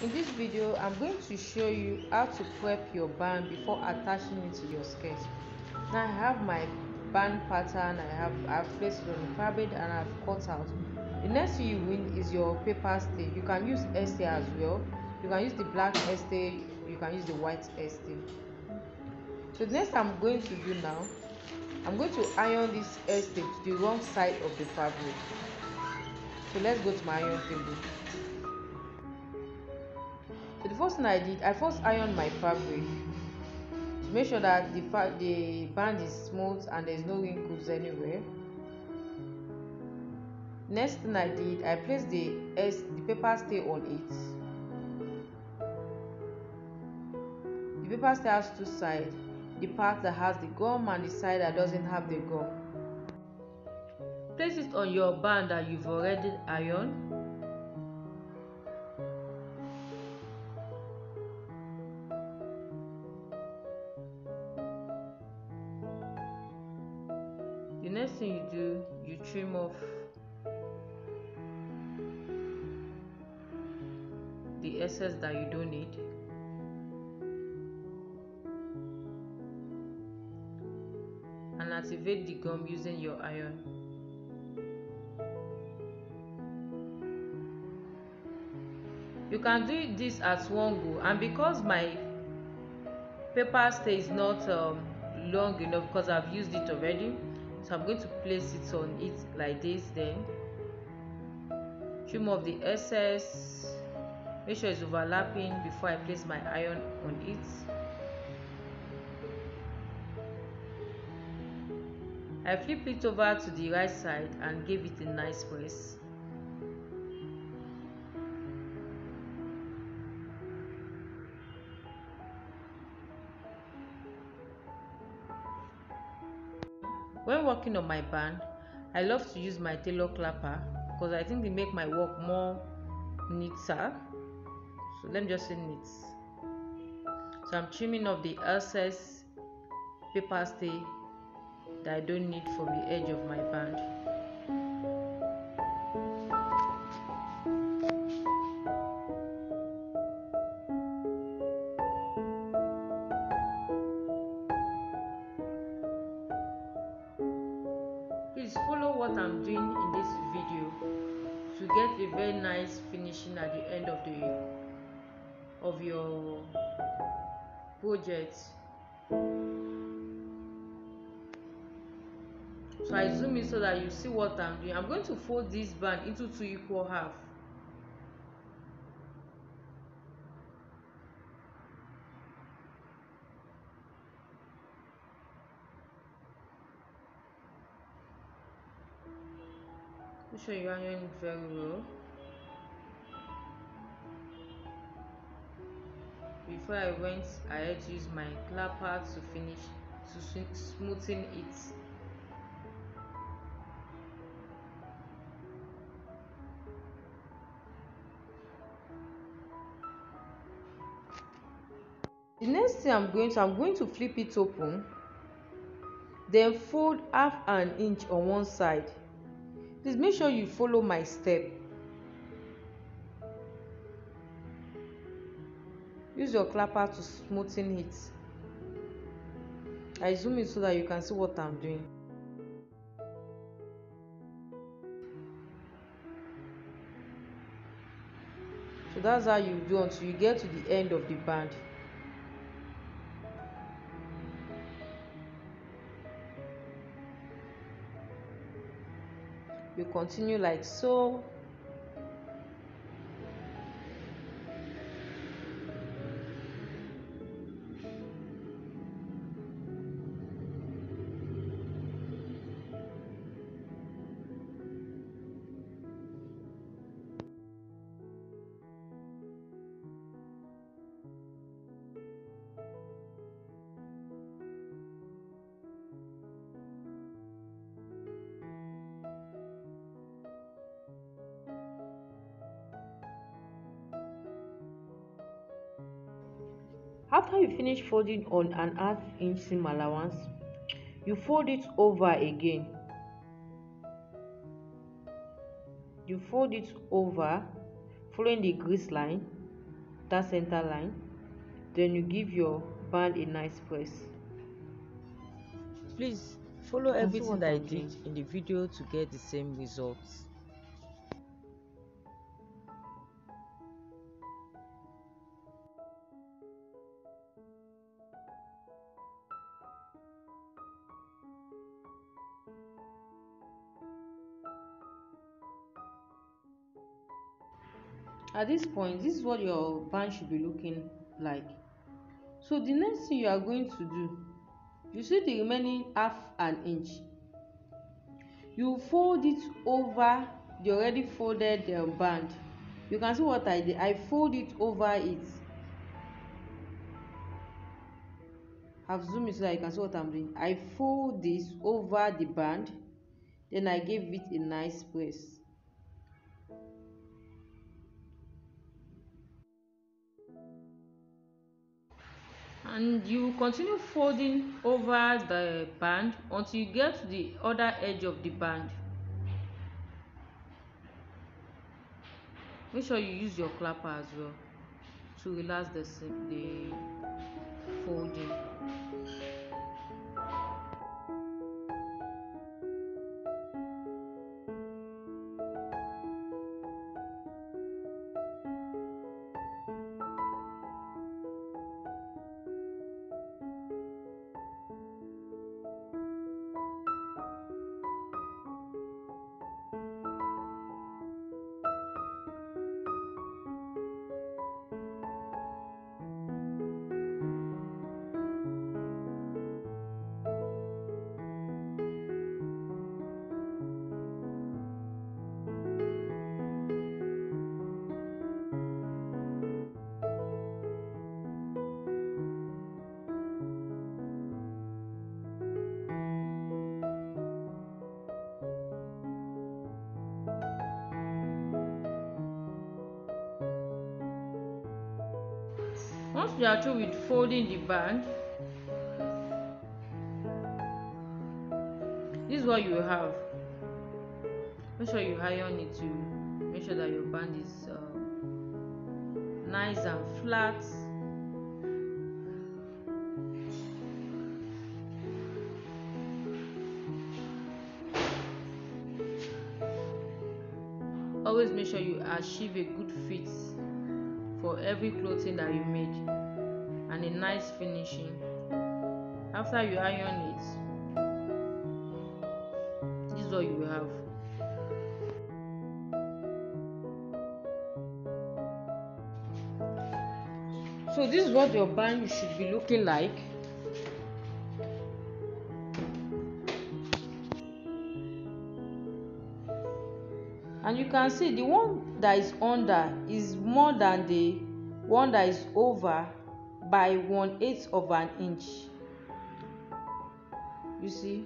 In this video, I'm going to show you how to prep your band before attaching it to your skirt. Now I have my band pattern, I've placed it on the fabric and I've cut out. The next thing you need is your paper stay. You can use stay as well. You can use the black stay, you can use the white stay. So the next I'm going to do now, I'm going to iron this stay to the wrong side of the fabric. So let's go to my iron table. So the first thing I did, I first ironed my fabric to make sure that the band is smooth and there's no wrinkles anywhere. Next thing I did, I placed the paper stay on it. The paper stay has two sides, the part that has the gum and the side that doesn't have the gum. Place it on your band that you've already ironed. The next thing you do, you trim off the excess that you don't need. And activate the gum using your iron. You can do this at one go, and because my paper stay is not long enough because I've used it already, so I'm going to place it on it like this. Then trim off the excess, make sure it's overlapping before I place my iron on it. I flip it over to the right side and give it a nice press. When working on my band, I love to use my tailor clapper because I think they make my work more neater. So let me just say neat. So I'm trimming off the excess paper stay that I don't need from the edge of my band. Please follow what I'm doing in this video to get a very nice finishing at the end of your project. So I zoom in so that you see what I'm doing. I'm going to fold this band into 2 equal halves. Make sure you iron it very well before I went ahead to use my clapper to finish smoothing it. The next thing I'm going to flip it open, then fold half an inch on one side. Please make sure you follow my step. Use your clapper to smoothen it. I zoom in so that you can see what I'm doing. So that's how you do until you get to the end of the band. You continue like so. After you finish folding on an ½ inch seam allowance, you fold it over again. You fold it over following the grease line. that center line. Then you give your band a nice press. Please follow You can see everything what that I I'm did doing. in the video to get the same results. At this point, this is what your band should be looking like. So the next thing you are going to do, you see the remaining half an inch, you fold it over the already folded band. You can see what I did. I fold it over it. I've zoomed it so that you can see what I'm doing. I fold this over the band, then I gave it a nice press. And you continue folding over the band until you get to the other edge of the band. Make sure you use your clapper as well to relax the folding. Once you are through with folding the band, this is what you have. Make sure you iron it to make sure that your band is nice and flat. Always make sure you achieve a good fit for every clothing that you made and a nice finishing. After you iron it, this is what you will have. So this is what your band should be looking like. And you can see the one that is under is more than the one that is over by 1/8 of an inch. You see,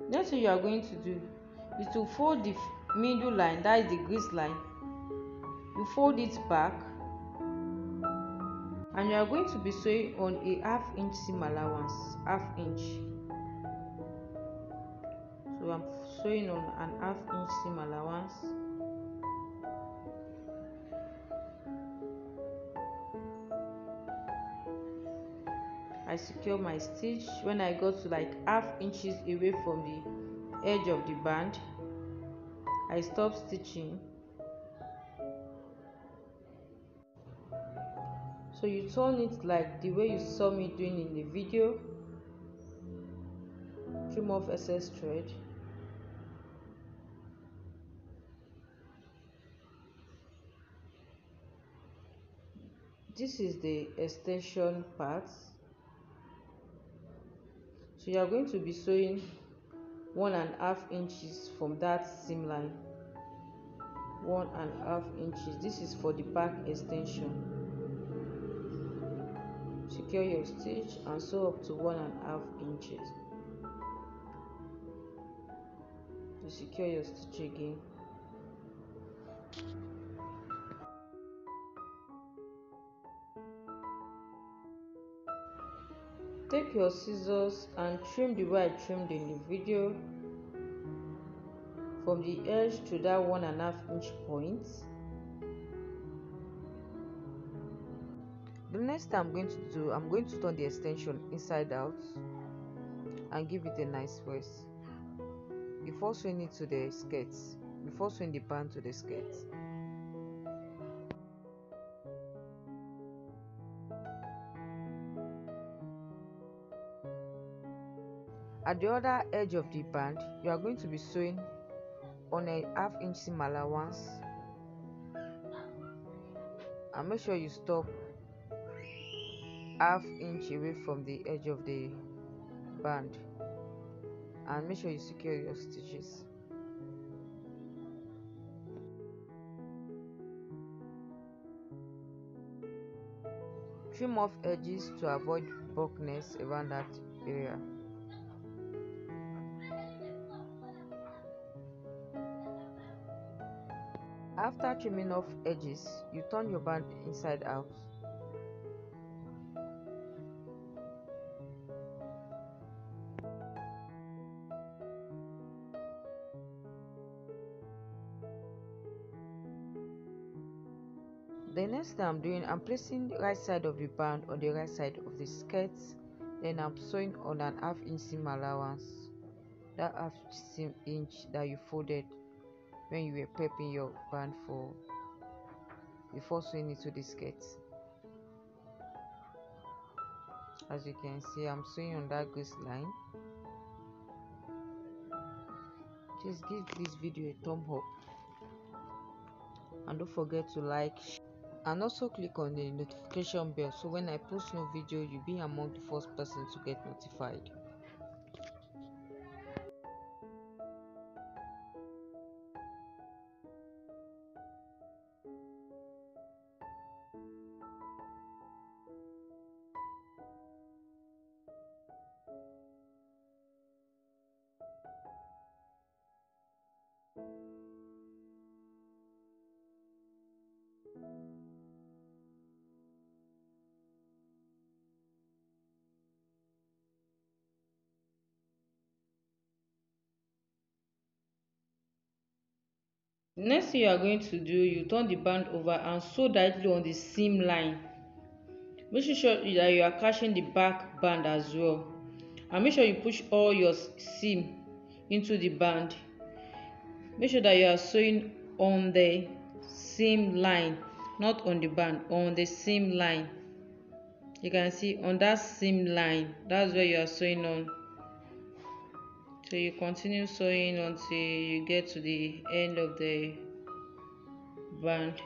next thing you are going to do is to fold the middle line, that is the grease line. You fold it back, and you are going to be sewing on a 1/2 inch seam allowance, 1/2 inch. So I'm sewing on an 1/2 inch seam allowance. I secure my stitch. When I got to like 1/2 inches away from the edge of the band, I stop stitching. So you turn it like the way you saw me doing in the video. Trim off excess thread. This is the extension part. So you are going to be sewing 1.5 inches from that seam line. 1.5 inches. This is for the back extension. Secure your stitch and sew up to 1.5 inches. To secure your stitch again. Take your scissors and trim the way I trimmed in the video, from the edge to that 1.5 inch point. The next thing I'm going to do, I'm going to turn the extension inside out and give it a nice twist before sewing it to the skirts, before sewing the band to the skirts. At the other edge of the band, you are going to be sewing on a half-inch seam allowance, and make sure you stop half-inch away from the edge of the band, and make sure you secure your stitches. Trim off edges to avoid bulkiness around that area. After trimming off edges, you turn your band inside out. The next thing I'm doing, I'm placing the right side of the band on the right side of the skirts. Then I'm sewing on an half-inch seam allowance, that half inch that you folded when you were prepping your band for before sewing it to the skirts. As you can see, I'm sewing on that goose line. Just give this video a thumb up, and don't forget to like and also click on the notification bell, so when I post new video, you'll be among the first person to get notified. The next thing you are going to do, you turn the band over and sew directly on the seam line. Make sure that you are catching the back band as well, and make sure you push all your seam into the band. Make sure that you are sewing on the seam line, not on the band, on the seam line. You can see on that seam line, that's where you are sewing on. So you continue sewing until you get to the end of the band.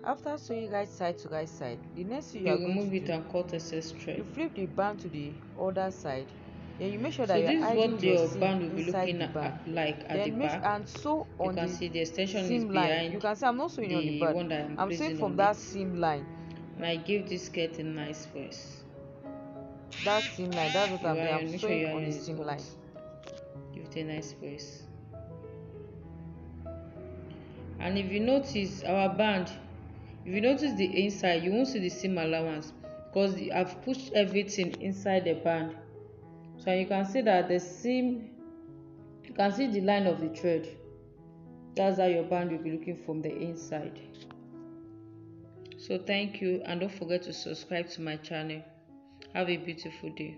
After sewing right side to right side, the next thing you are going to do, and cut excess thread. You flip the band to the other side. Then you make sure that So you are this is hiding what your your seam band will be inside looking the band. like at the Then back. and sew You on can the see the extension is seam line. behind You can see I'm not sewing on the band. one that I'm sewing placing from on that it. seam line. And I give this skirt a nice twist. That seam line, that's what I'm doing. I'm Make sure sewing you on iron the it seam hot. line. Give it a nice twist. And if you notice our band, if you notice the inside, you won't see the seam allowance because I've pushed everything inside the band. So you can see that the seam, you can see the line of the thread. That's how your band will be looking from the inside. So thank you, and don't forget to subscribe to my channel. Have a beautiful day.